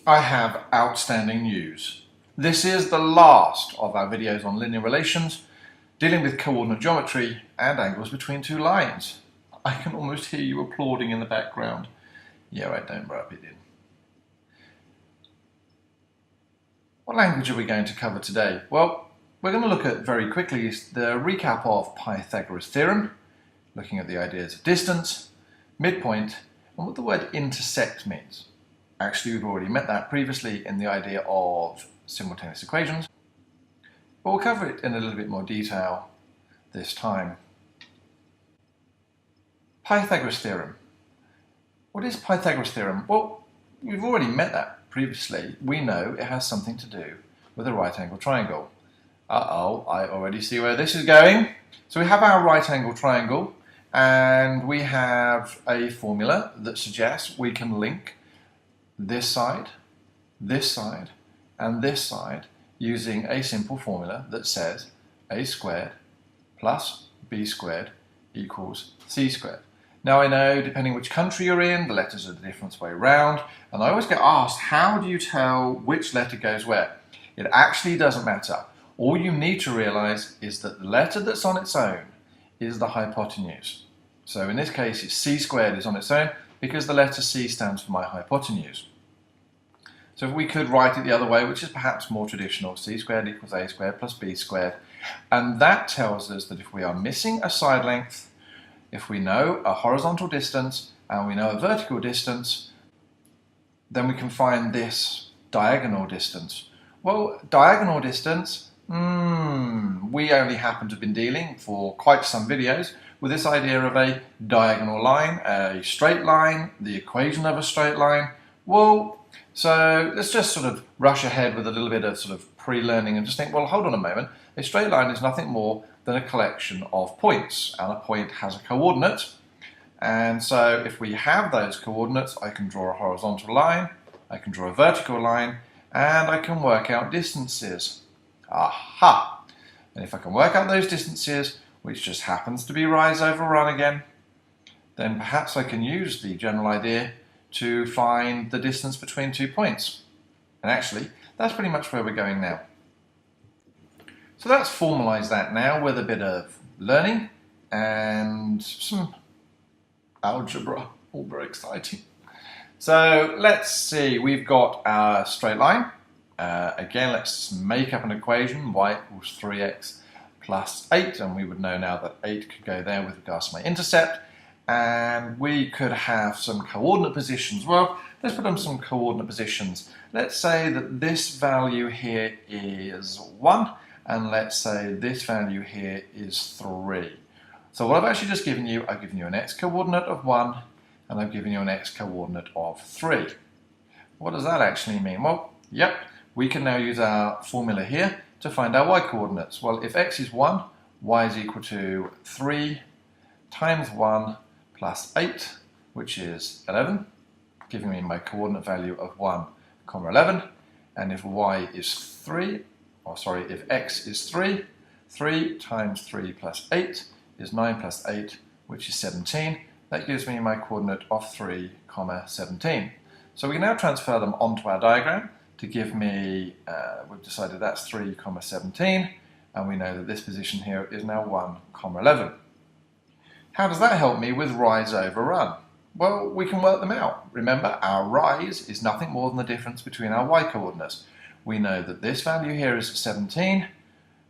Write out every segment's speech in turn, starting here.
I have outstanding news. This is the last of our videos on linear relations, dealing with coordinate geometry and angles between two lines. I can almost hear you applauding in the background. Yeah, right, don't rub it in. What language are we going to cover today? Well, we're going to look at very quickly the recap of Pythagoras Theorem, looking at the ideas of distance, midpoint, and what the word intersect means. Actually, we've already met that previously in the idea of simultaneous equations, but we'll cover it in a little bit more detail this time. Pythagoras Theorem. What is Pythagoras Theorem? Well, we've already met that previously. We know it has something to do with a right angle triangle. Uh-oh, I already see where this is going. So we have our right angle triangle, and we have a formula that suggests we can link this side, and this side using a simple formula that says a squared plus b squared equals c squared. Now I know, depending which country you're in, the letters are the different way around, and I always get asked, how do you tell which letter goes where? It actually doesn't matter. All you need to realize is that the letter that's on its own is the hypotenuse. So in this case, it's c squared is on its own, because the letter C stands for my hypotenuse. So we could write it the other way, which is perhaps more traditional, c squared equals a squared plus b squared. And that tells us that if we are missing a side length, if we know a horizontal distance and we know a vertical distance, then we can find this diagonal distance. Well, diagonal distance, we only happen to have been dealing for quite some videos with this idea of a diagonal line, a straight line, the equation of a straight line. Well, so let's just sort of rush ahead with a little bit of sort of pre-learning and just think, well, hold on a moment. A straight line is nothing more than a collection of points, and a point has a coordinate. And so if we have those coordinates, I can draw a horizontal line, I can draw a vertical line, and I can work out distances. Aha! And if I can work out those distances, which just happens to be rise over run again, then perhaps I can use the general idea to find the distance between 2 points. And actually, that's pretty much where we're going now. So let's formalize that now with a bit of learning and some algebra, all very exciting. So let's see, we've got our straight line. Again, let's make up an equation, y equals 3x plus 8, and we would know now that 8 could go there with regards to my intercept, and we could have some coordinate positions. Well, let's put on some coordinate positions. Let's say that this value here is 1, and let's say this value here is 3. So what I've actually just given you, I've given you an x-coordinate of 1, and I've given you an x-coordinate of 3. What does that actually mean? Well, yep, we can now use our formula here to find our y-coordinates. Well, if x is 1, y is equal to 3 times 1 plus 8, which is 11, giving me my coordinate value of 1, 11. And if y is 3, if x is 3, 3 times 3 plus 8 is 9 plus 8, which is 17. That gives me my coordinate of 3, 17. So we can now transfer them onto our diagram to give me, we've decided that's 3, 17, and we know that this position here is now 1, 11. How does that help me with rise over run? Well, we can work them out. Remember, our rise is nothing more than the difference between our y-coordinates. We know that this value here is 17,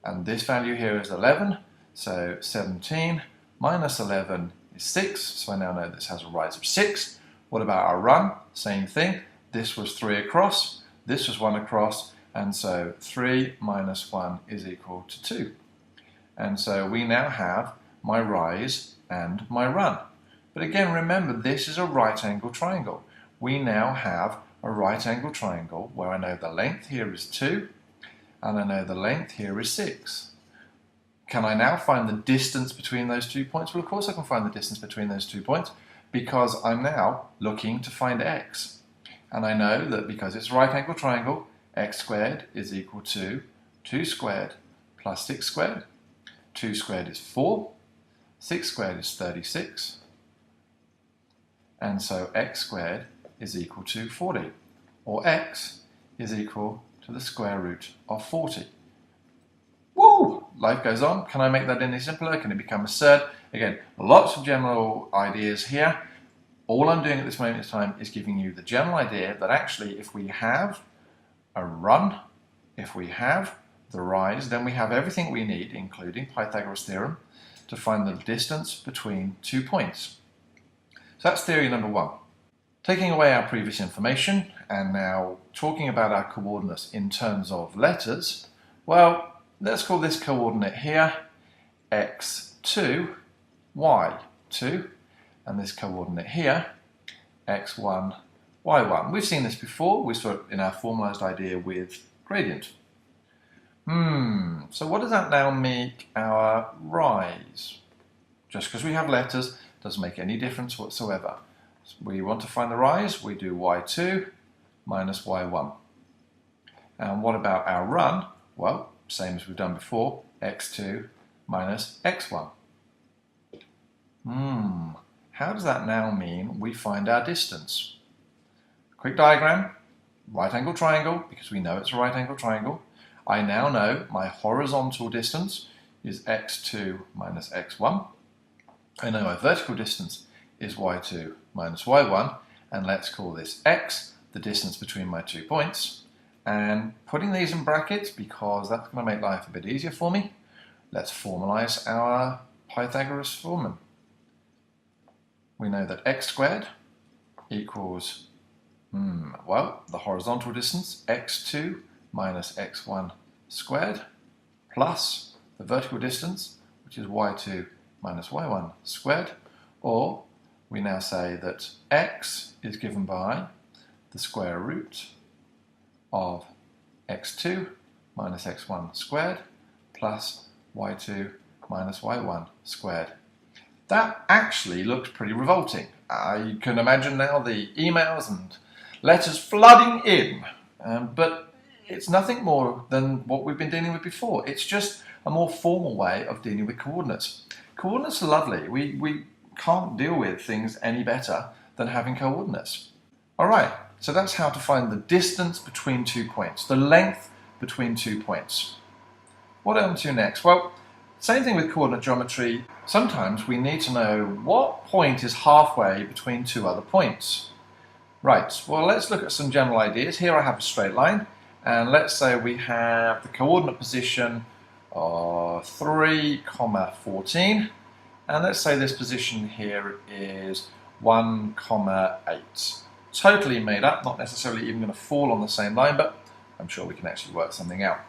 and this value here is 11, so 17 minus 11 is 6, so I now know this has a rise of 6. What about our run? Same thing. This was 3 across, this was 1 across, and so 3 minus 1 is equal to 2. And so we now have my rise and my run. But again, remember, this is a right angle triangle. We now have a right angle triangle where I know the length here is 2, and I know the length here is 6. Can I now find the distance between those 2 points? Well, of course I can find the distance between those 2 points, because I'm now looking to find x. And I know that because it's a right angle triangle, x squared is equal to 2 squared plus 6 squared. 2 squared is 4, 6 squared is 36, and so x squared is equal to 40. or x, is equal to the square root of 40. Woo! Life goes on. Can I make that any simpler? Can it become absurd? Again, lots of general ideas here. All I'm doing at this moment in time is giving you the general idea that actually if we have a run, if we have the rise, then we have everything we need, including Pythagoras Theorem, to find the distance between 2 points. So that's theory number 1. Taking away our previous information and now talking about our coordinates in terms of letters, well, let's call this coordinate here x2, y2, and this coordinate here x1, y1. We've seen this before. We saw it in our formalized idea with gradient. So what does that now make our rise? Just because we have letters doesn't make any difference whatsoever. We want to find the rise, we do y2 minus y1. And what about our run? Well, same as we've done before, x2 minus x1. How does that now mean we find our distance? Quick diagram, right angle triangle, because we know it's a right angle triangle. I now know my horizontal distance is x2 minus x1. I know my vertical distance is y2 minus y1, and let's call this x, the distance between my 2 points. And putting these in brackets, because that's going to make life a bit easier for me, let's formalize our Pythagoras Theorem. We know that x squared equals, well, the horizontal distance, x2 minus x1 squared, plus the vertical distance, which is y2 minus y1 squared, or we now say that x is given by the square root of x2 minus x1 squared plus y2 minus y1 squared. That actually looks pretty revolting. You can imagine now the emails and letters flooding in, but it's nothing more than what we've been dealing with before. It's just a more formal way of dealing with coordinates. Coordinates are lovely. We can't deal with things any better than having coordinates. Alright, so that's how to find the distance between 2 points, the length between 2 points. What on to next? Well, same thing with coordinate geometry. Sometimes we need to know what point is halfway between 2 other points. Right, well, let's look at some general ideas. Here I have a straight line, and let's say we have the coordinate position of 3, 14, and let's say this position here is 1, 8. Totally made up, not necessarily even going to fall on the same line, but I'm sure we can actually work something out.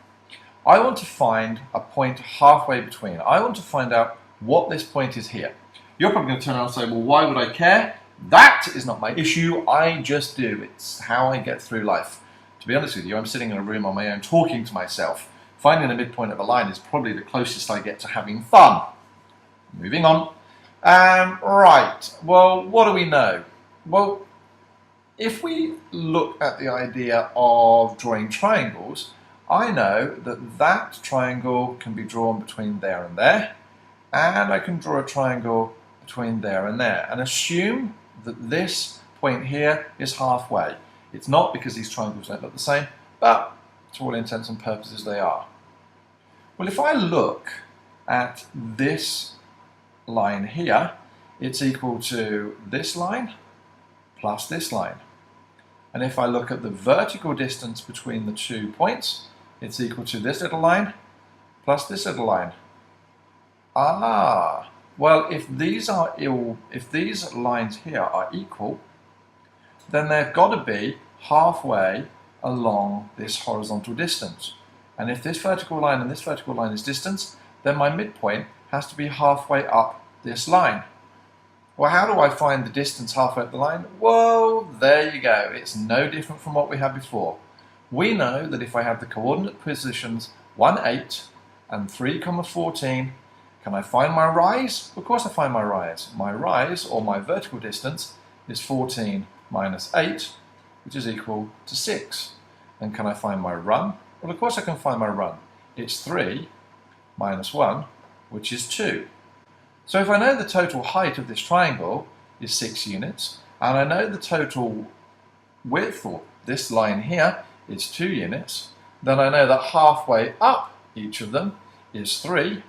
I want to find a point halfway between. I want to find out what this point is here. You're probably going to turn around and say, well, why would I care? That is not my issue, I just do. It's how I get through life. To be honest with you, I'm sitting in a room on my own talking to myself. Finding the midpoint of a line is probably the closest I get to having fun. Moving on. Right, well, what do we know? Well, if we look at the idea of drawing triangles, I know that that triangle can be drawn between there and there, and I can draw a triangle between there and there, and assume that this point here is halfway. It's not, because these triangles don't look the same, but to all intents and purposes they are. Well, if I look at this line here, it's equal to this line plus this line. And if I look at the vertical distance between the 2 points, it's equal to this little line plus this little line. Well, if these lines here are equal, then they've got to be halfway along this horizontal distance. And if this vertical line and this vertical line is distance, then my midpoint has to be halfway up this line. Well, how do I find the distance halfway up the line? Well, there you go. It's no different from what we had before. We know that if I have the coordinate positions 1, 8 and 3, 14, can I find my rise? Of course I find my rise. My rise, or my vertical distance, is 14 minus 8, which is equal to 6. And can I find my run? Well, of course I can find my run. It's 3 minus 1, which is 2. So if I know the total height of this triangle is 6 units, and I know the total width, or this line here is 2 units, then I know that halfway up each of them is 3.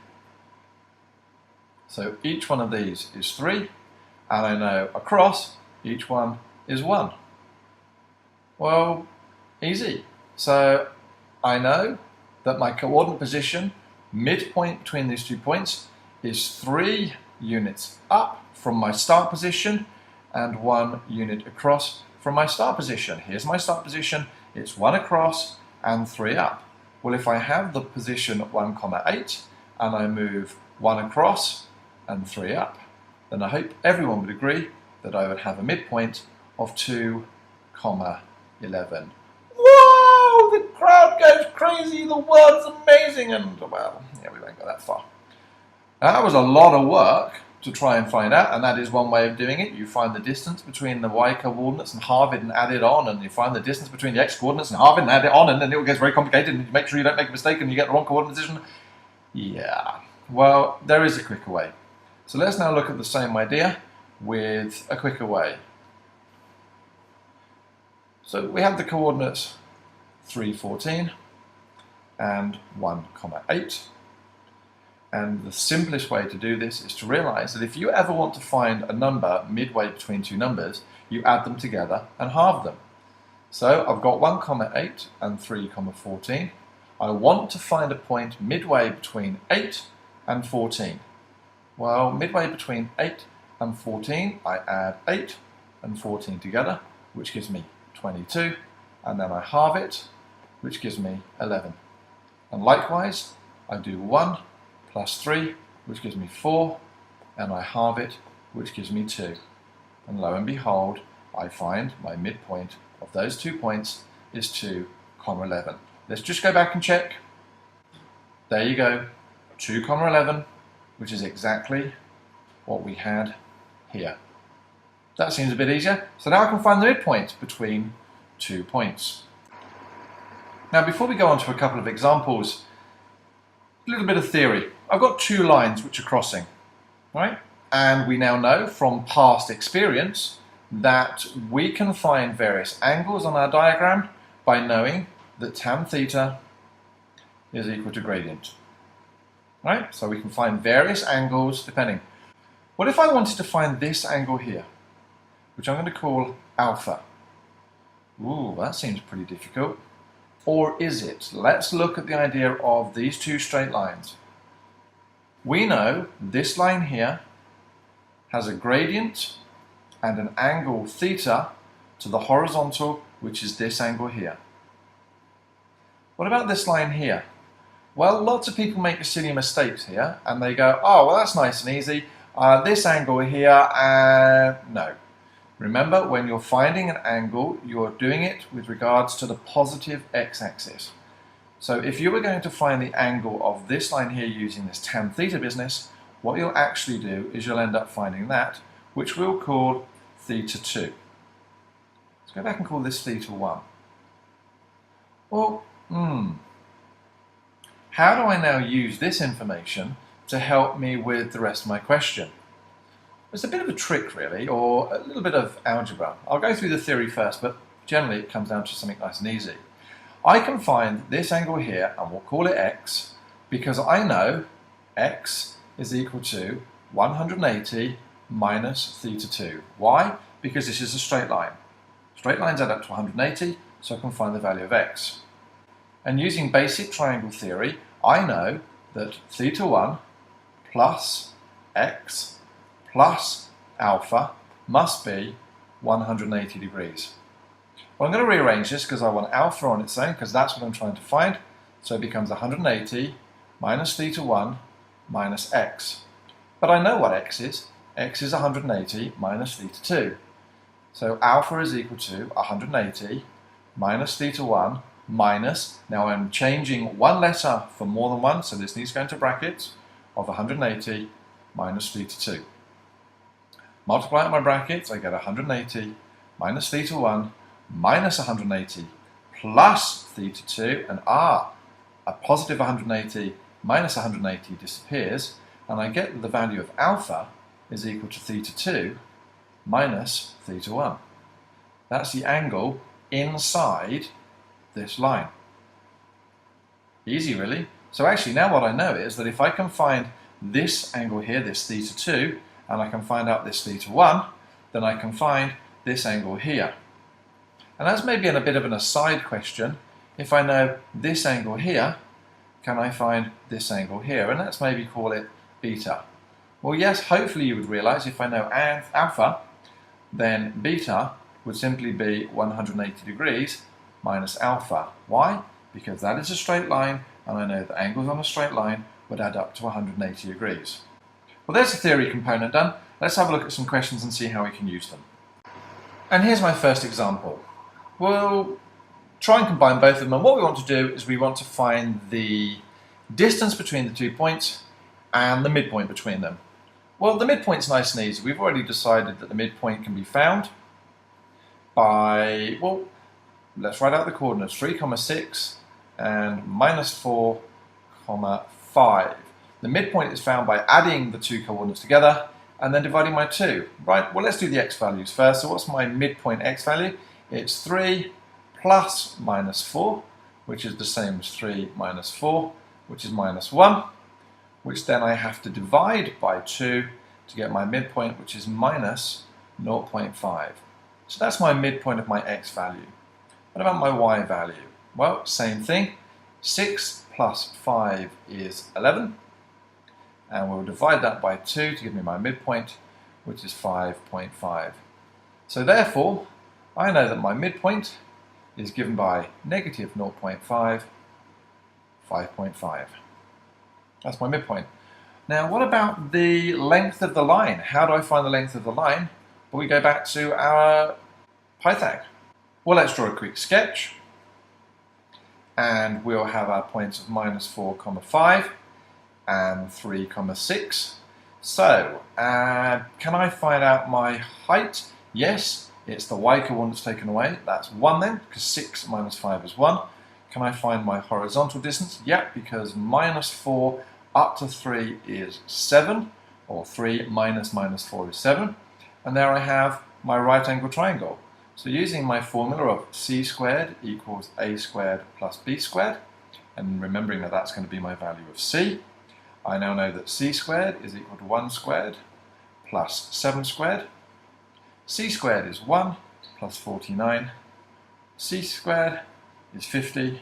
So each one of these is 3, and I know across each one is 1. Well, easy. So I know that my coordinate position, midpoint between these 2 points, is 3 units up from my start position and 1 unit across from my start position. Here's my start position, it's 1 across and 3 up. Well, if I have the position 1, 8 and I move 1 across and 3 up, then I hope everyone would agree that I would have a midpoint of 2, 11. Whoa! The crowd goes crazy, the word's amazing, and well, yeah, we won't go that far. Now, that was a lot of work to try and find out, and that is one way of doing it. You find the distance between the y coordinates and halve it and add it on, and you find the distance between the x coordinates and halve it and add it on, and then it all gets very complicated, and you make sure you don't make a mistake and you get the wrong coordinate position. Yeah, well, there is a quicker way. So let's now look at the same idea with a quicker way. So we have the coordinates 3, 14 and 1, 8. And the simplest way to do this is to realize that if you ever want to find a number midway between 2 numbers, you add them together and halve them. So I've got 1, 8 and 3, 14. I want to find a point midway between 8 and 14. Well, midway between 8 and 14, I add 8 and 14 together, which gives me 22, and then I halve it, which gives me 11. And likewise, I do 1 plus 3, which gives me 4, and I halve it, which gives me 2. And lo and behold, I find my midpoint of those 2 points is 2, 11. Let's just go back and check. There you go, 2, 11, which is exactly what we had here. That seems a bit easier. So now I can find the midpoint between 2 points. Now, before we go on to a couple of examples, a little bit of theory. I've got 2 lines which are crossing, right? And we now know from past experience that we can find various angles on our diagram by knowing that tan theta is equal to gradient, right? So we can find various angles depending. What if I wanted to find this angle here, which I'm going to call alpha? Ooh, that seems pretty difficult. Or is it? Let's look at the idea of these 2 straight lines. We know this line here has a gradient and an angle theta to the horizontal, which is this angle here. What about this line here? Well, lots of people make silly mistakes here, and they go, oh, well, that's nice and easy. This angle here, no. Remember, when you're finding an angle, you're doing it with regards to the positive x-axis. So if you were going to find the angle of this line here using this tan theta business, what you'll actually do is you'll end up finding that, which we'll call theta 2. Let's go back and call this theta 1. Well, how do I now use this information to help me with the rest of my question? It's a bit of a trick, really, or a little bit of algebra. I'll go through the theory first, but generally it comes down to something nice and easy. I can find this angle here, and we'll call it x, because I know x is equal to 180 minus theta 2. Why? Because this is a straight line. Straight lines add up to 180, so I can find the value of x. And using basic triangle theory, I know that theta 1 plus x plus alpha must be 180 degrees. Well, I'm going to rearrange this because I want alpha on its own, because that's what I'm trying to find. So it becomes 180 minus theta 1 minus x. But I know what x is. X is 180 minus theta 2. So alpha is equal to 180 minus theta 1 minus, now I'm changing one letter for more than one, so this needs to go into brackets, of 180 minus theta 2. Multiply out my brackets, I get 180 minus theta 1 minus 180 plus theta 2, and a positive 180 minus 180 disappears, and I get the value of alpha is equal to theta 2 minus theta 1. That's the angle inside this line. Easy, really. So actually now what I know is that if I can find this angle here, this theta 2, and I can find out this theta 1, then I can find this angle here. And that's maybe a bit of an aside question. If I know this angle here, can I find this angle here? And let's maybe call it beta. Well, yes, hopefully you would realize if I know alpha, then beta would simply be 180 degrees minus alpha. Why? Because that is a straight line, and I know that angles on a straight line would add up to 180 degrees. Well, there's the theory component done. Let's have a look at some questions and see how we can use them. And here's my first example. We'll try and combine both of them, and what we want to do is we want to find the distance between the 2 points and the midpoint between them. Well, the midpoint's nice and easy. We've already decided that the midpoint can be found by, well, let's write out the coordinates, 3, 6 and minus 4, 5. The midpoint is found by adding the two coordinates together and then dividing by 2. Right, well, let's do the x values first. So what's my midpoint x value? It's 3 plus minus 4, which is the same as 3 minus 4, which is minus 1, which then I have to divide by 2 to get my midpoint, which is minus 0.5. So that's my midpoint of my x value. What about my y value? Well, same thing. 6 plus 5 is 11. And we'll divide that by 2 to give me my midpoint, which is 5.5. So therefore, I know that my midpoint is given by negative 0.5, 5.5. That's my midpoint. Now, what about the length of the line? How do I find the length of the line? Well, we go back to our Pythag. Well, let's draw a quick sketch. And we'll have our points of minus 4, 5 and 3, 6. So, can I find out my height? Yes, it's the y coordinates taken away. That's 1 then, because 6 minus 5 is 1. Can I find my horizontal distance? Yep, because minus 4 up to 3 is 7, or 3 minus minus 4 is 7. And there I have my right angle triangle. So using my formula of c squared equals a squared plus b squared, and remembering that that's going to be my value of c, I now know that c squared is equal to 1 squared plus 7 squared. C squared is 1 plus 49. C squared is 50,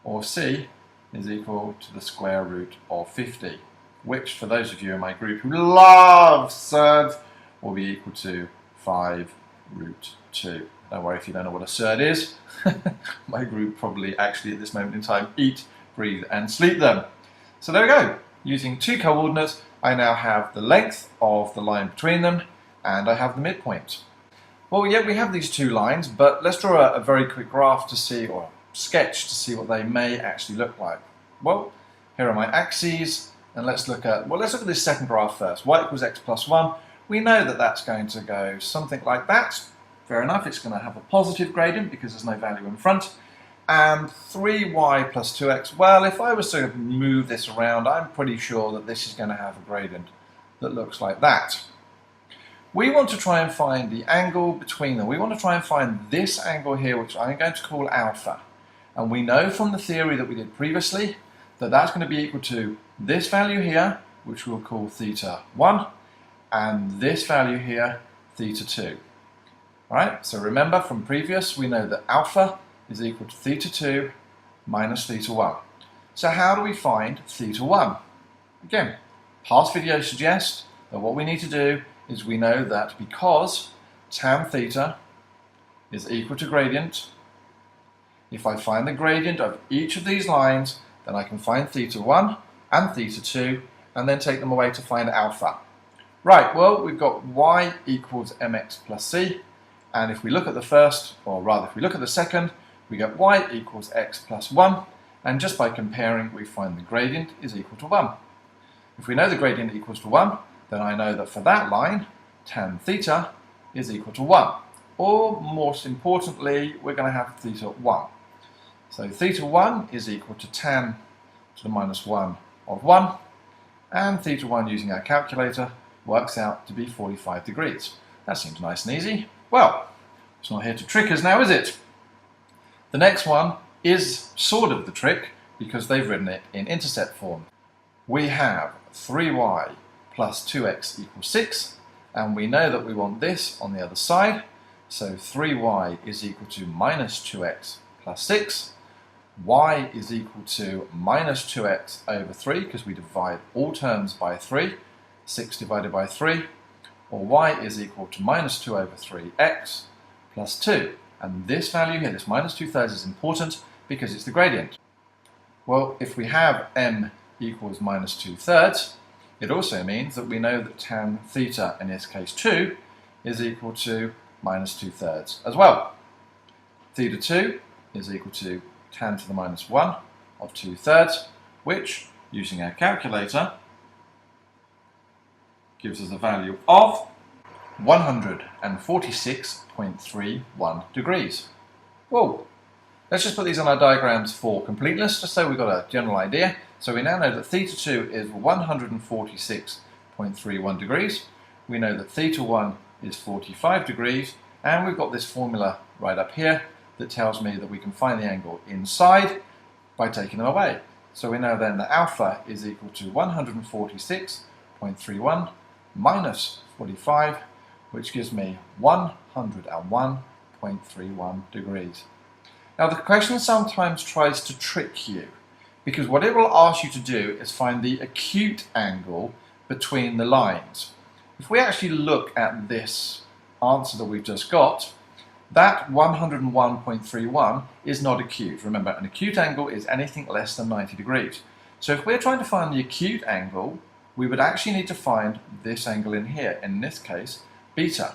or C is equal to the square root of 50, which for those of you in my group who love surds will be equal to 5 root 2. Don't worry if you don't know what a surd is. My group probably actually at this moment in time eat, breathe and sleep them. So there we go. Using two coordinates, I now have the length of the line between them and I have the midpoint. Well, yeah, we have these two lines, but let's draw a very quick graph to see, or sketch to see what they may actually look like. Well, here are my axes, and let's look at this second graph first. Y equals x plus 1. We know that that's going to go something like that. Fair enough, it's going to have a positive gradient because there's no value in front. And 3y plus 2x, well, if I was to move this around, I'm pretty sure that this is going to have a gradient that looks like that. We want to try and find the angle between them. We want to try and find this angle here, which I'm going to call alpha. And we know from the theory that we did previously that that's going to be equal to this value here, which we'll call theta 1, and this value here, theta 2. All right, so remember from previous, we know that alpha is equal to theta 2 minus theta 1. So how do we find theta 1? Again, past videos suggest that what we need to do is we know that because tan theta is equal to gradient, if I find the gradient of each of these lines, then I can find theta 1 and theta 2 and then take them away to find alpha. Right, well, we've got y equals mx plus c, and if we look at the first, or rather if we look at the second, we get y equals x plus 1, and just by comparing we find the gradient is equal to 1. If we know the gradient equals to 1, then I know that for that line, tan theta is equal to 1. Or, most importantly, we're going to have theta 1. So theta 1 is equal to tan to the minus 1 of 1, and theta 1 using our calculator works out to be 45 degrees. That seems nice and easy. Well, it's not here to trick us now, is it? The next one is sort of the trick because they've written it in intercept form. We have 3y plus 2x equals 6, and we know that we want this on the other side, so 3y is equal to minus 2x plus 6, y is equal to minus 2x over 3 because we divide all terms by 3, 6 divided by 3, or y is equal to minus 2 over 3x plus 2. And this value here, this minus 2/3, is important because it's the gradient. Well, if we have m equals minus 2/3, it also means that we know that tan theta, in this case 2, is equal to minus 2/3 as well. Theta 2 is equal to tan to the minus 1 of 2/3, which, using our calculator, gives us a value of 146.31 degrees. Whoa! Let's just put these on our diagrams for completeness, just so we've got a general idea. So we now know that theta 2 is 146.31 degrees. We know that theta 1 is 45 degrees, and we've got this formula right up here that tells me that we can find the angle inside by taking them away. So we know then that alpha is equal to 146.31 minus 45, which gives me 101.31 degrees. Now the question sometimes tries to trick you, because what it will ask you to do is find the acute angle between the lines. If we actually look at this answer that we've just got, that 101.31 is not acute. Remember, an acute angle is anything less than 90 degrees. So if we're trying to find the acute angle, we would actually need to find this angle in here, in this case, beta.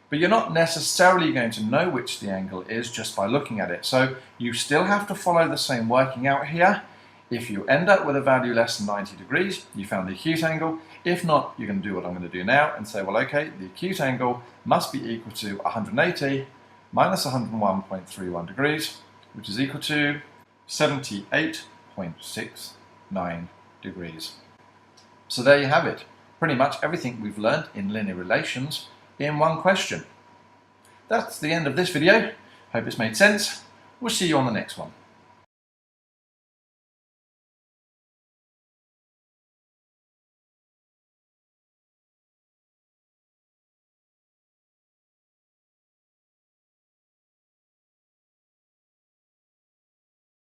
But you're not necessarily going to know which the angle is just by looking at it. So you still have to follow the same working out here. If you end up with a value less than 90 degrees, you found the acute angle. If not, you can do what I'm going to do now and say, well, okay, the acute angle must be equal to 180 minus 101.31 degrees, which is equal to 78.69 degrees. So there you have it. Pretty much everything we've learned in linear relations in one question. That's the end of this video. Hope it's made sense. We'll see you on the next one.